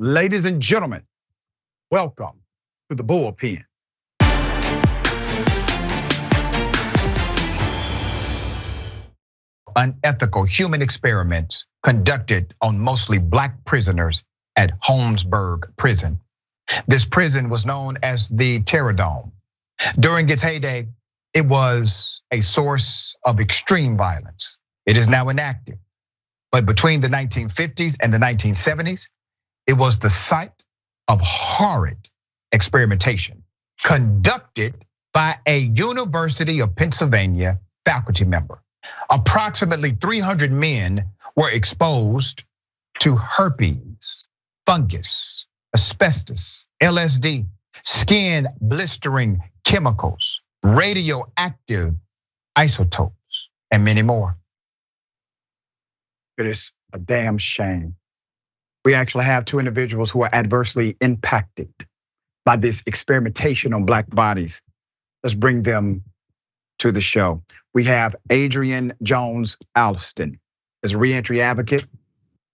Ladies and gentlemen, welcome to the bullpen. Unethical human experiments conducted on mostly Black prisoners at Holmesburg prison. This prison was known as the Terror Dome. During its heyday, it was a source of extreme violence. It is now inactive. But between the 1950s and the 1970s, it was the site of horrid experimentation conducted by a University of Pennsylvania faculty member. Approximately 300 men were exposed to herpes, fungus, asbestos, LSD, skin blistering chemicals, radioactive isotopes, and many more. It is a damn shame. We actually have two individuals who are adversely impacted by this experimentation on Black bodies. Let's bring them to the show. We have Adrianne Jones-Alston as a reentry advocate,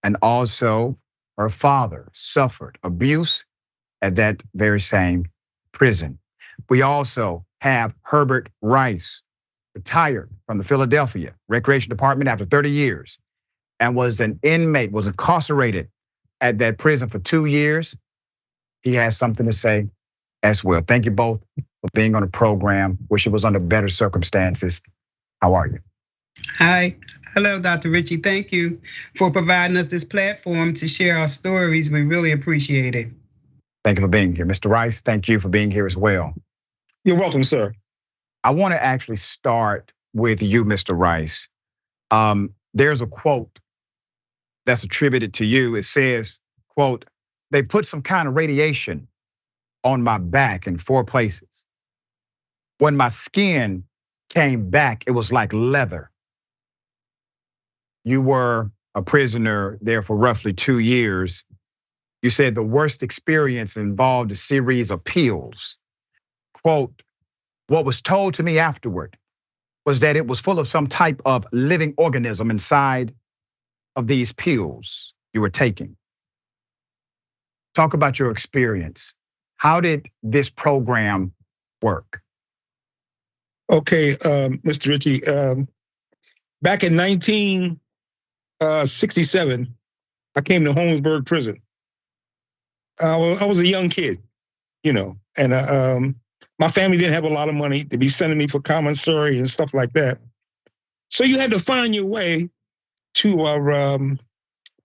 and also her father suffered abuse at that very same prison. We also have Herbert Rice, retired from the Philadelphia Recreation Department after 30 years, and was an inmate, was incarcerated at that prison for 2 years. He has something to say as well. Thank you both for being on the program. Wish it was under better circumstances. How are you? Hi, hello, Dr. Richey. Thank you for providing us this platform to share our stories. We really appreciate it. Thank you for being here. Mr. Rice, thank you for being here as well. You're welcome, sir. I want to actually start with you, Mr. Rice. There's a quote that's attributed to you. It says, quote, "They put some kind of radiation on my back in 4 places. When my skin came back, it was like leather." You were a prisoner there for roughly 2 years. You said the worst experience involved a series of pills. Quote, "What was told to me afterward was that it was full of some type of living organism inside of these pills you were taking." Talk about your experience. How did this program work? Okay, Mr. Richey, back in 1967, I came to Holmesburg prison. I was a young kid, and my family didn't have a lot of money to be sending me for commissary and stuff like that. So you had to find your way to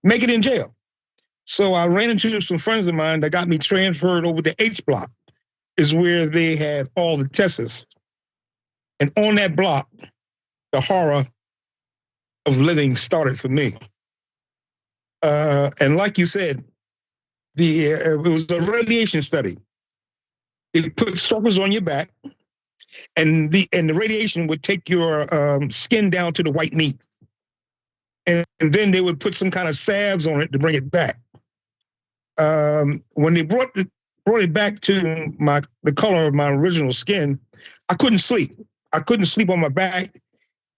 make it in jail. So I ran into some friends of mine that got me transferred over to H block, is where they had all the tests. And on that block, the horror of living started for me. And like you said, it was a radiation study. They put circles on your back, and the radiation would take your skin down to the white meat. And then they would put some kind of salves on it to bring it back. When they brought it back to the color of my original skin, I couldn't sleep. I couldn't sleep on my back,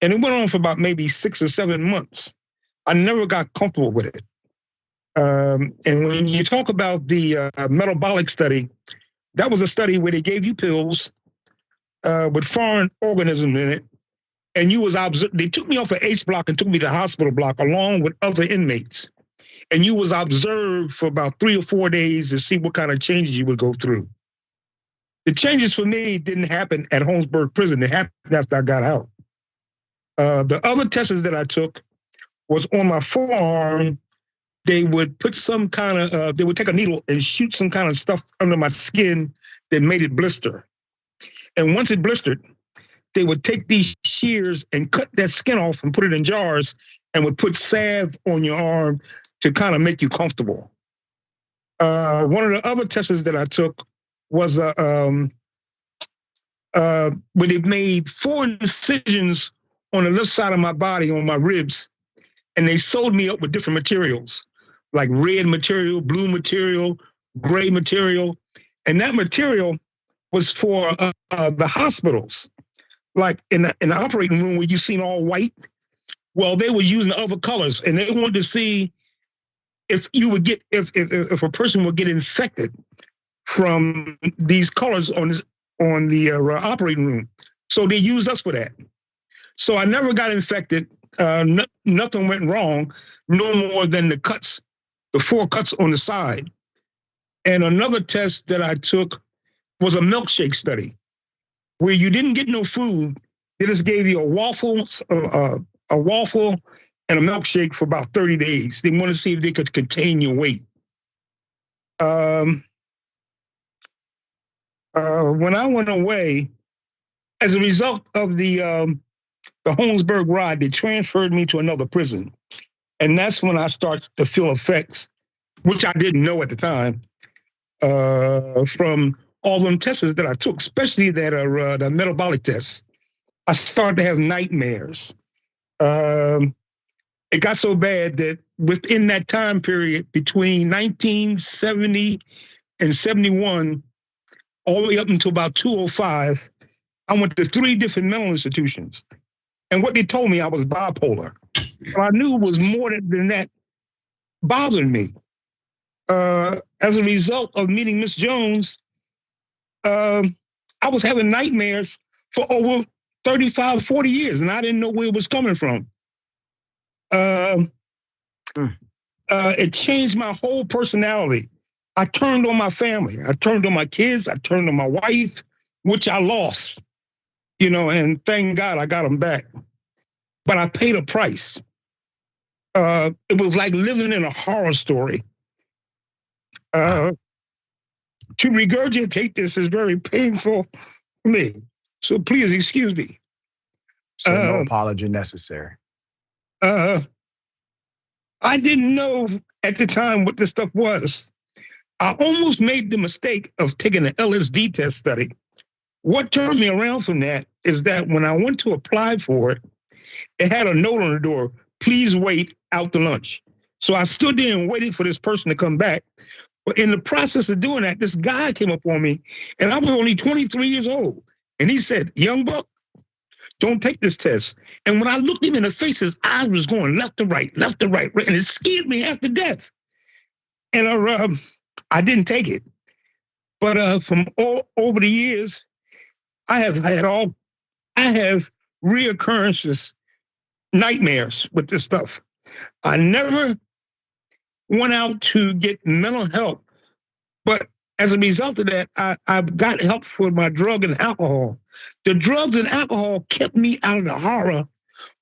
and it went on for about maybe 6 or 7 months. I never got comfortable with it. And when you talk about the metabolic study, that was a study where they gave you pills with foreign organisms in it, and they took me off of H block and took me to hospital block along with other inmates. And you was observed for about 3 or 4 days to see what kind of changes you would go through. The changes for me didn't happen at Holmesburg prison. They happened after I got out. The other tests that I took was on my forearm. They would put some kind of, they would take a needle and shoot some kind of stuff under my skin that made it blister. And once it blistered, they would take these shears and cut that skin off and put it in jars and would put salve on your arm to kind of make you comfortable. One of the other tests that I took was when they made 4 incisions on the left side of my body, on my ribs, and they sewed me up with different materials, like red material, blue material, gray material. And that material was for the hospitals. Like in the operating room where you seen all white, well, they were using other colors, and they wanted to see if a person would get infected from these colors on the operating room. So they used us for that. So I never got infected. Nothing went wrong, no more than the 4 cuts on the side. And another test that I took was a milkshake study, where you didn't get no food. They just gave you a waffle and a milkshake for about 30 days. They wanted to see if they could contain your weight. When I went away, as a result of the Holmesburg ride, they transferred me to another prison. And that's when I started to feel effects, which I didn't know at the time, from all them tests that I took, especially the metabolic tests. I started to have nightmares. It got so bad that within that time period, between 1970 and 71, all the way up until about 2005, I went to 3 different mental institutions. And what they told me, I was bipolar. But I knew it was more than that bothering me. As a result of meeting Miss Jones, I was having nightmares for over 35, 40 years, and I didn't know where it was coming from. It changed my whole personality. I turned on my family. I turned on my kids. I turned on my wife, which I lost, and thank God I got them back. But I paid a price. It was like living in a horror story. To regurgitate this is very painful for me. So please excuse me. So no apology necessary. I didn't know at the time what this stuff was. I almost made the mistake of taking an LSD test study. What turned me around from that is that when I went to apply for it, it had a note on the door, please wait out to lunch. So I stood there and waited for this person to come back. But in the process of doing that, this guy came up on me, and I was only 23 years old. And he said, young buck, don't take this test. And when I looked him in the face, his eyes was going left to right, and it scared me half to death. And I didn't take it. But from all over the years, I have reoccurrences, nightmares with this stuff. I never went out to get mental help, but as a result of that, I got help for my drug and alcohol. The drugs and alcohol kept me out of the horror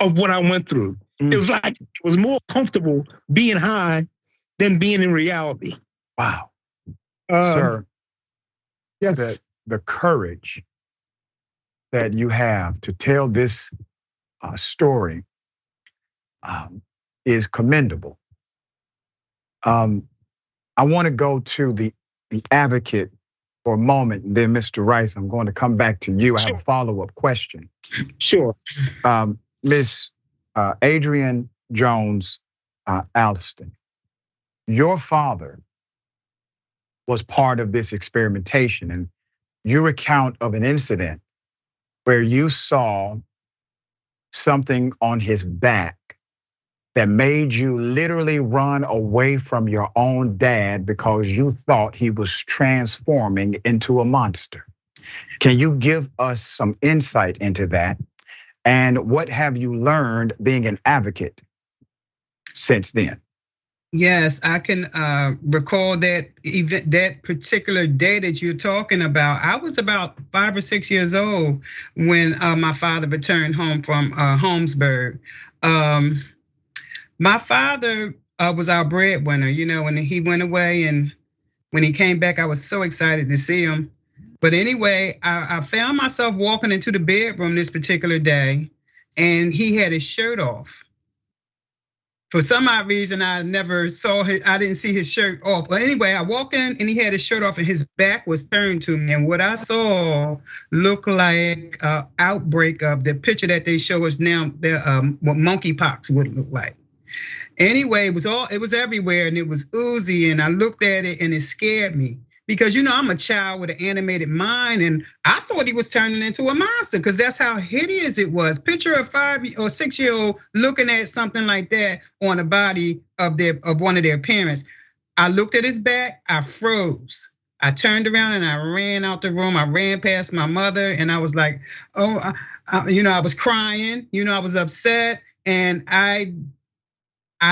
of what I went through. It was like it was more comfortable being high than being in reality. Wow. Sir, yes. The courage that you have to tell this story is commendable. I want to go to the advocate for a moment, and then Mr. Rice, I'm going to come back to you. I have a follow-up question. Sure. Miss Adrianne Jones-Alston, your father was part of this experimentation, and you recount of an incident where you saw something on his back that made you literally run away from your own dad because you thought he was transforming into a monster. Can you give us some insight into that? And what have you learned being an advocate since then? Yes, I can recall that event, that particular day that you're talking about. I was about 5 or 6 years old when my father returned home from Holmesburg. My father was our breadwinner, when he went away, and when he came back, I was so excited to see him. But anyway, I found myself walking into the bedroom this particular day, and he had his shirt off. For some odd reason, I didn't see his shirt off. But anyway, I walked in and he had his shirt off and his back was turned to me. And what I saw looked like an outbreak of the picture that they show us now, what monkeypox would look like. Anyway, it was everywhere and it was oozy, and I looked at it and it scared me. because I'm a child with an animated mind, and I thought he was turning into a monster because that's how hideous it was. Picture a 5 or 6 year old looking at something like that on the body of one of their parents. I looked at his back, I froze. I turned around and I ran out the room. I ran past my mother and I was like, oh, I was crying. I was upset, and I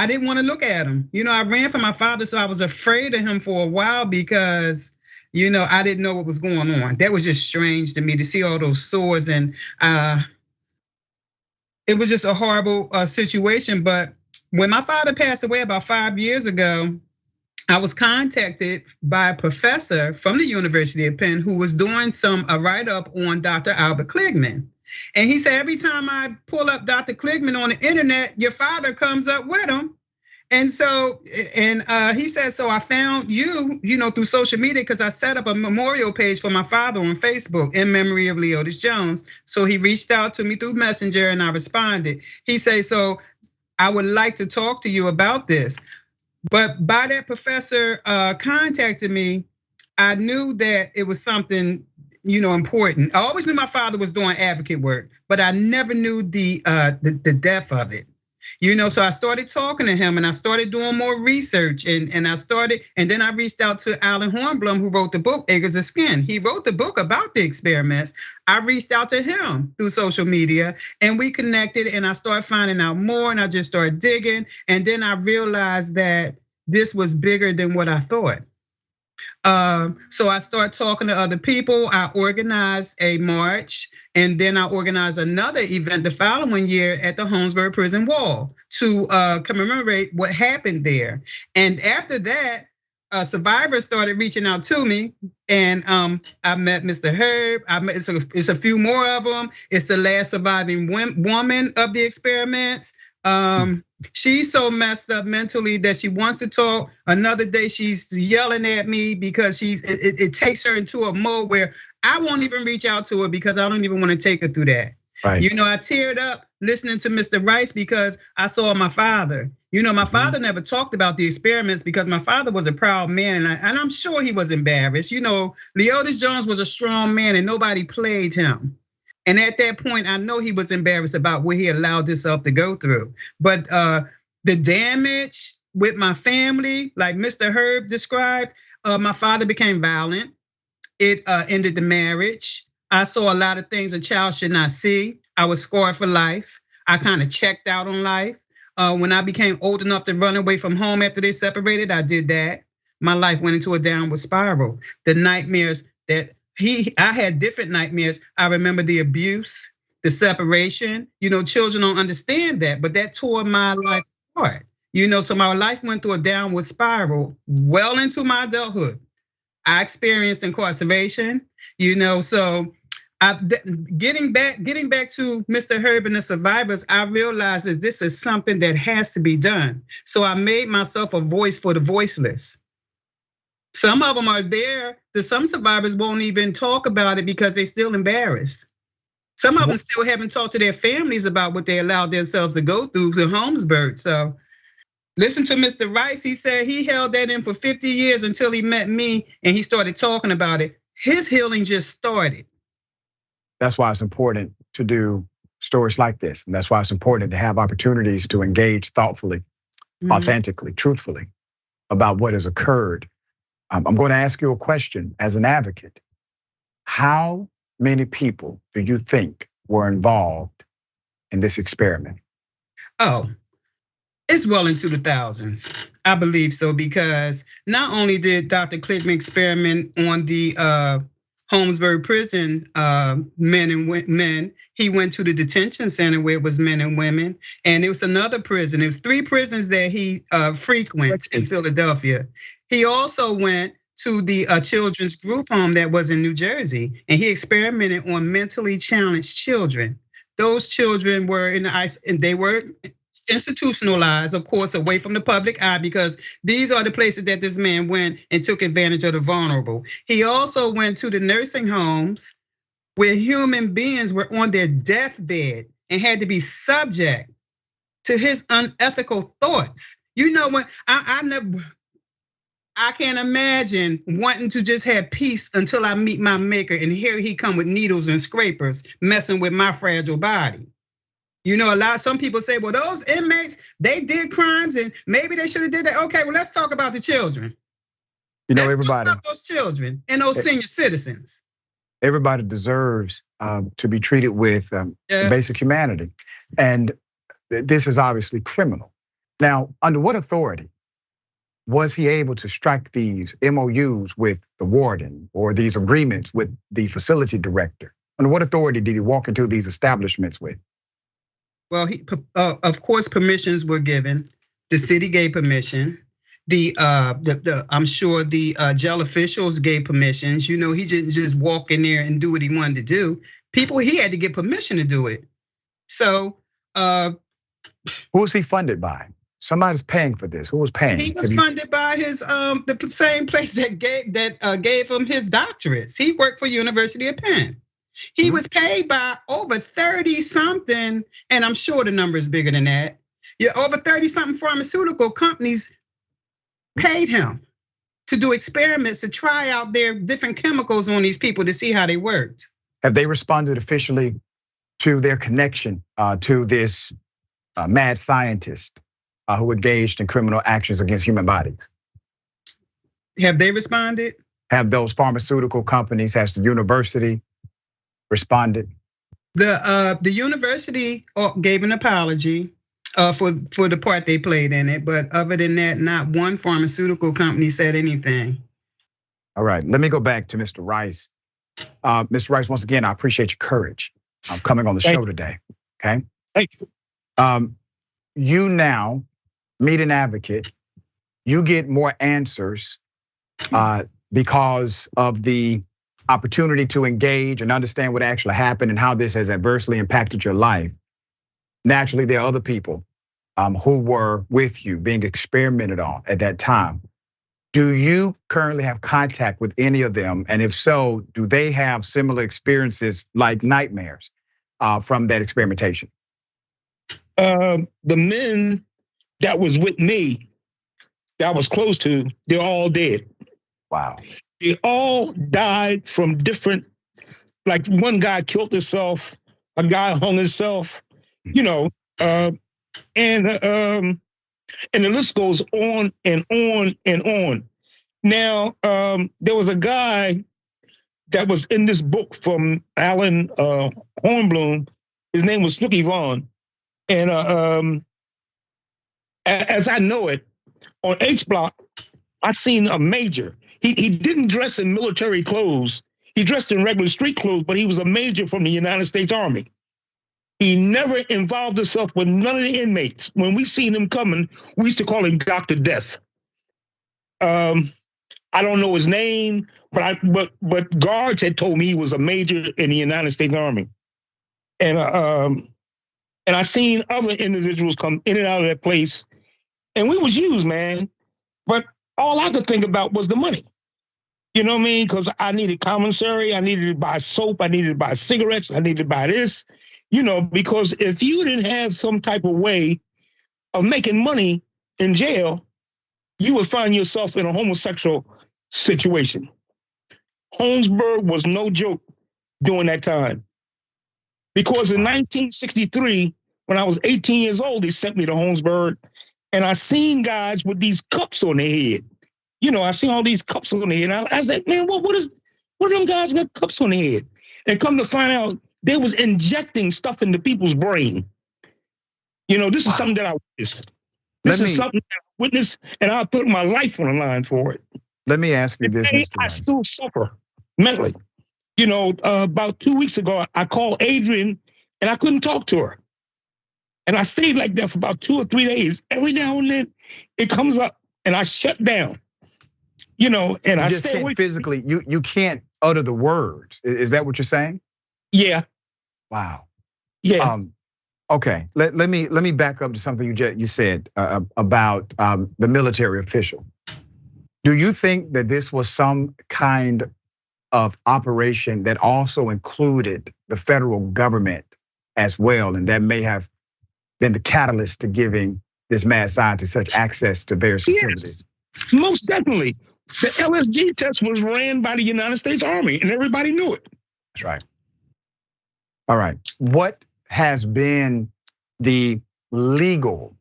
didn't want to look at him. I ran from my father, so I was afraid of him for a while because, I didn't know what was going on. That was just strange to me to see all those sores, and it was just a horrible situation. But when my father passed away about 5 years ago, I was contacted by a professor from the University of Penn who was doing a write-up on Dr. Albert Kligman. And he said, every time I pull up Dr. Kligman on the internet, your father comes up with him. And so, he said, so I found you, through social media, because I set up a memorial page for my father on Facebook in memory of Leotis Jones. So he reached out to me through Messenger and I responded. He said, so I would like to talk to you about this. But by that professor contacted me, I knew that it was something, important. I always knew my father was doing advocate work, but I never knew the depth of it. So I started talking to him and I started doing more research and then I reached out to Alan Hornblum, who wrote the book, Acres of Skin. He wrote the book about the experiments. I reached out to him through social media and we connected and I started finding out more and I just started digging. And then I realized that this was bigger than what I thought. So I started talking to other people. I organized a march, and then I organized another event the following year at the Holmesburg prison wall to commemorate what happened there. And after that, survivors started reaching out to me, and I met Mr. Herb. It's a few more of them. It's the last surviving woman of the experiments. She's so messed up mentally that she wants to talk. Another day she's yelling at me because it takes her into a mode where I won't even reach out to her because I don't even want to take her through that. Right. I teared up listening to Mr. Rice because I saw my father. My father never talked about the experiments because my father was a proud man, and I'm sure he was embarrassed. Leotis Jones was a strong man and nobody played him. And at that point, I know he was embarrassed about what he allowed himself to go through. But the damage with my family, like Mr. Herb described, my father became violent. It ended the marriage. I saw a lot of things a child should not see. I was scarred for life. I kind of checked out on life. When I became old enough to run away from home after they separated, I did that. My life went into a downward spiral. The nightmares that I had different nightmares. I remember the abuse, the separation. Children don't understand that, but that tore my life apart. So my life went through a downward spiral well into my adulthood. I experienced incarceration. So getting back to Mr. Herb and the survivors, I realized that this is something that has to be done. So I made myself a voice for the voiceless. Some of them are there. Some survivors won't even talk about it because they're still embarrassed. Some of them still haven't talked to their families about what they allowed themselves to go through to Holmesburg. So listen to Mr. Rice. He said he held that in for 50 years until he met me and he started talking about it. His healing just started. That's why it's important to do stories like this. And that's why it's important to have opportunities to engage thoughtfully, authentically, truthfully about what has occurred. I'm going to ask you a question as an advocate. How many people do you think were involved in this experiment? Oh, it's well into the thousands. I believe so, because not only did Dr. Kligman experiment on the Holmesburg prison men and women, he went to the detention center where it was men and women, and it was another prison. It was 3 prisons that he frequents in Philadelphia. He also went to the children's group home that was in New Jersey, and he experimented on mentally challenged children. Those children were in the ice, and they were institutionalized, of course, away from the public eye, because these are the places that this man went and took advantage of the vulnerable. He also went to the nursing homes where human beings were on their deathbed and had to be subject to his unethical thoughts. When I never, I can't imagine wanting to just have peace until I meet my maker, and here he come with needles and scrapers messing with my fragile body. You know, some people say, well, those inmates, they did crimes and maybe they should have did that. Okay, well, let's talk about the children. You know, let's everybody, talk about those children and those senior citizens. Everybody deserves to be treated with basic humanity. And this is obviously criminal. Now, under what authority was he able to strike these MOUs with the warden or these agreements with the facility director? Under what authority did he walk into these establishments with? Well, of course, permissions were given. The city gave permission. I'm sure the jail officials gave permissions. You know, he didn't just walk in there and do what he wanted to do. He had to get permission to do it. So, who was he funded by? Somebody's paying for this. Who was paying? He was funded by his the same place that gave him his doctorates. He worked for University of Penn. He was paid by over 30 something, and I'm sure the number is bigger than that. Yeah, over 30 something pharmaceutical companies paid him to do experiments to try out their different chemicals on these people to see how they worked. Have they responded officially to their connection to this mad scientist who engaged in criminal actions against human bodies? Have they responded? Have those pharmaceutical companies, has the university responded? The university gave an apology for the part they played in it, but other than that, not one pharmaceutical company said anything. All right, let me go back to Mr. Rice. Mr. Rice, once again, I appreciate your courage coming on the show today. Okay. Thanks. You now meet an advocate. You get more answers because of the opportunity to engage and understand what actually happened and how this has adversely impacted your life. Naturally, there are other people who were with you being experimented on at that time. Do you currently have contact with any of them? And if so, do they have similar experiences like nightmares from that experimentation? The men that was with me, that I was close to, they're all dead. Wow. They all died from different, like one guy killed himself, a guy hung himself, you know, and the list goes on and on and on. Now, there was a guy that was in this book from Alan Hornblum. His name was Snooky Vaughn. And as I know it, on H Block, I seen a major. He didn't dress in military clothes. He dressed in regular street clothes, but he was a major from the United States Army. He never involved himself with none of the inmates. When we seen him coming, we used to call him Dr. Death. I don't know his name, but guards had told me he was a major in the United States Army. And I seen other individuals come in and out of that place, and we was used, man. But all I could think about was the money. You know what I mean? Because I needed commissary, I needed to buy soap, I needed to buy cigarettes, I needed to buy this. You know, because if you didn't have some type of way of making money in jail, you would find yourself in a homosexual situation. Holmesburg was no joke during that time. Because in 1963, when I was 18 years old, they sent me to Holmesburg, and I seen guys with these cups on their head. You know, I seen all these cups on their head. And I said, man, what them guys got cups on their head? And come to find out, they was injecting stuff into people's brain. You know, this is something that I witnessed. This is something that I witnessed, and I put my life on the line for it. Let me ask you this, Mr. I still suffer mentally. You know, about 2 weeks ago, I called Adrianne, and I couldn't talk to her. And I stayed like that for about 2 or 3 days. Every now and then, it comes up, and I shut down. You know, and I stay away. Physically, you can't utter the words. Is that what you're saying? Yeah. Wow. Yeah. Okay. Let me back up to something you said about the military official. Do you think that this was some kind of operation that also included the federal government as well, and that may have been the catalyst to giving this mad scientist such access to various facilities? Most definitely. The LSD test was ran by the United States Army, and everybody knew it. That's right. All right. What has been the legal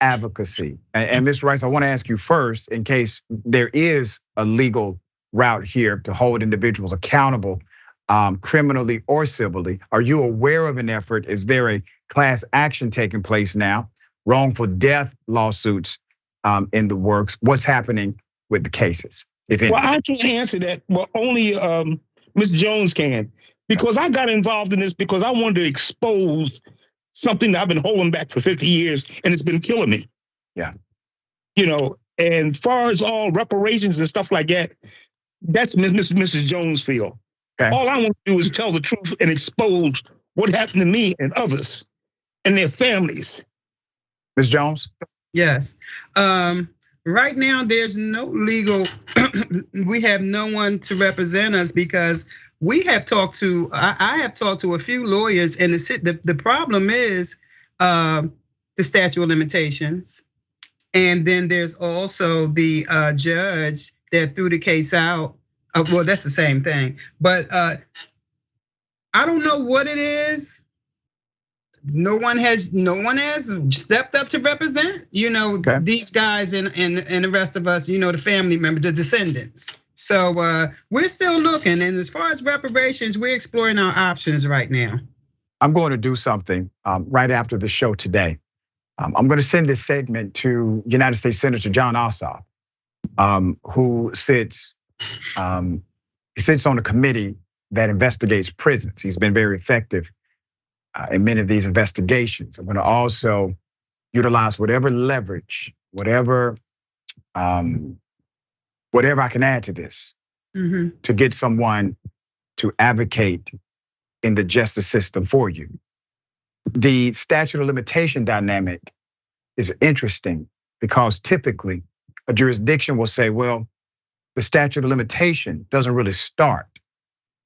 advocacy? And Ms. Rice, I want to ask you first, in case there is a legal route here to hold individuals accountable, criminally or civilly. Are you aware of an effort? Is there a class action taking place now? Wrongful death lawsuits in the works? What's happening with the cases, if any? Well, I can't answer that. Well, only Ms. Jones can, because I got involved in this because I wanted to expose something that I've been holding back for 50 years, and it's been killing me. Yeah. And far as all reparations and stuff like that, that's Mrs. Jones' field. Okay. All I want to do is tell the truth and expose what happened to me and others and their families. Ms. Jones? Yes. Right now, there's no legal, we have no one to represent us because we have talked to, I have talked to a few lawyers, and the problem is the statute of limitations. And then there's also the judge that threw the case out. Well, that's the same thing. But I don't know what it is. No one has stepped up to represent, these guys and the rest of us, the family members, the descendants. So we're still looking, and as far as reparations, we're exploring our options right now. I'm going to do something right after the show today. I'm going to send this segment to United States Senator Jones-Alston, who sits on a committee that investigates prisons. He's been very effective in many of these investigations. I'm going to also utilize whatever leverage, whatever I can add to this to get someone to advocate in the justice system for you. The statute of limitation dynamic is interesting because typically a jurisdiction will say, well, the statute of limitation doesn't really start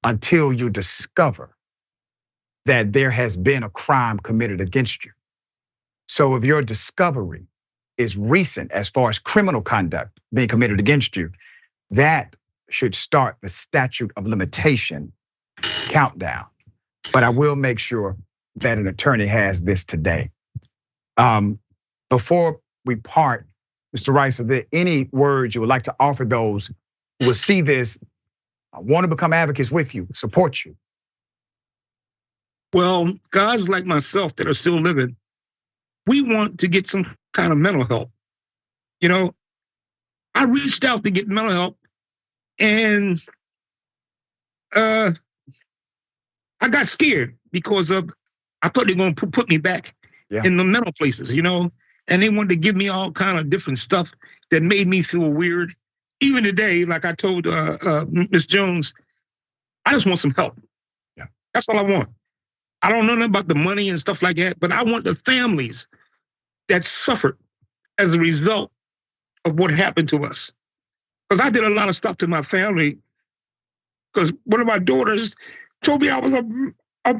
until you discover that there has been a crime committed against you. So if your discovery is recent as far as criminal conduct being committed against you, that should start the statute of limitation countdown. But I will make sure that an attorney has this today. Before we part, Mr. Rice, are there any words you would like to offer those who will see this, want to become advocates with you, support you? Well, guys like myself that are still living, we want to get some kind of mental help. I reached out to get mental help, and I got scared because I thought they were going to put me back in the mental places, and they wanted to give me all kind of different stuff that made me feel weird. Even today, like I told Ms. Jones, I just want some help. Yeah. That's all I want. I don't know nothing about the money and stuff like that, but I want the families that suffered as a result of what happened to us. Because I did a lot of stuff to my family, because one of my daughters told me I was a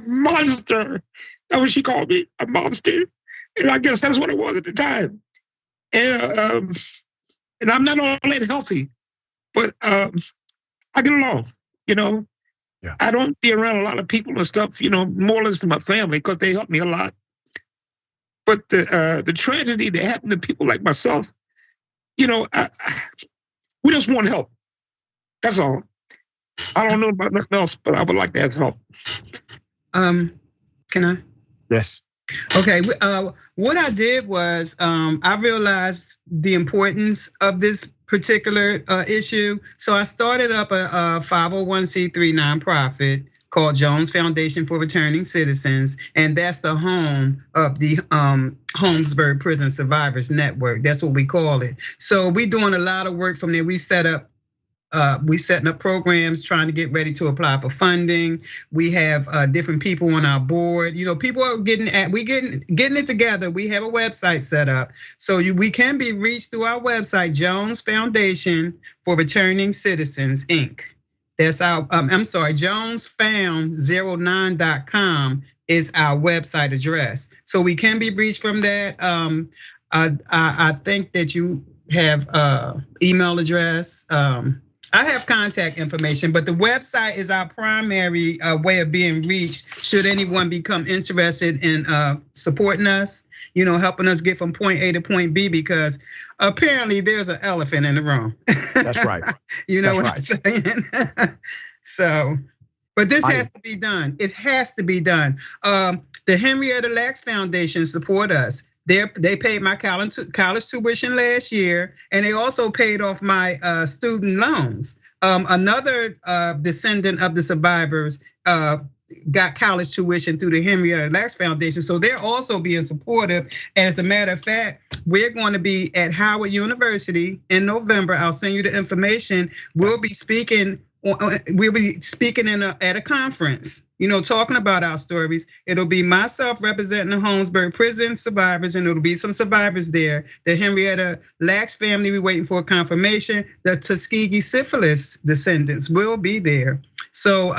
monster. That's what she called me, a monster. And I guess that's what it was at the time. And I'm not all that healthy, but I get along, Yeah. I don't be around a lot of people and stuff, more or less to my family, because they help me a lot. But the tragedy that happened to people like myself, we just want help. That's all. I don't know about nothing else, but I would like to have help. Can I? Yes. Okay, what I did was I realized the importance of this particular issue. So I started up a 501c3 nonprofit called Jones Foundation for Returning Citizens. And that's the home of the Holmesburg Prison Survivors Network. That's what we call it. So we're doing a lot of work from there. We setting up programs, trying to get ready to apply for funding. We have different people on our board. People are getting it together. We have a website set up, so we can be reached through our website, Jones Foundation for Returning Citizens, Inc. That's our, jonesfound09.com is our website address. So we can be reached from that. I think that have email address. I have contact information, but the website is our primary way of being reached should anyone become interested in supporting us, helping us get from point A to point B, because apparently there's an elephant in the room. That's right. I'm saying? So, but this has to be done. It has to be done. The Henrietta Lacks Foundation support us. They paid my college tuition last year, and they also paid off my student loans. Another descendant of the survivors got college tuition through the Henrietta Lacks Foundation, so they're also being supportive. And as a matter of fact, we're going to be at Howard University in November. I'll send you the information. We'll be speaking at a conference, talking about our stories. It'll be myself representing the Holmesburg prison survivors, and it'll be some survivors there. The Henrietta Lacks family, we're waiting for a confirmation. The Tuskegee syphilis descendants will be there. So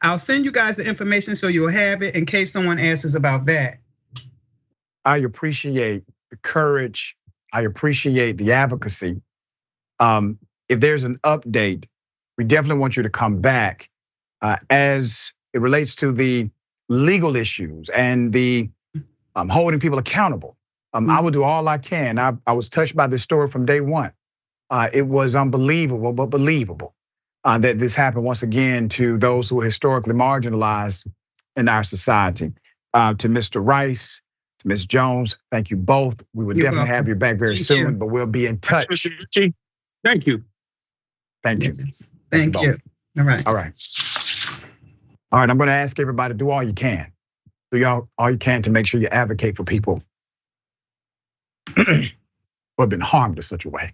I'll send you guys the information so you'll have it in case someone asks us about that. I appreciate the courage. I appreciate the advocacy. If there's an update, we definitely want you to come back as it relates to the legal issues and the holding people accountable. I will do all I can. I was touched by this story from day one. It was unbelievable, but believable that this happened once again to those who are historically marginalized in our society. To Mr. Rice, to Ms. Jones, thank you both. We will definitely have you back very soon, but we'll be in touch. Mr. Richey, thank you. Thank you. Thank you. All right. All right. All right, I'm gonna ask everybody to do all you can. Do all you can to make sure you advocate for people who have been harmed in such a way.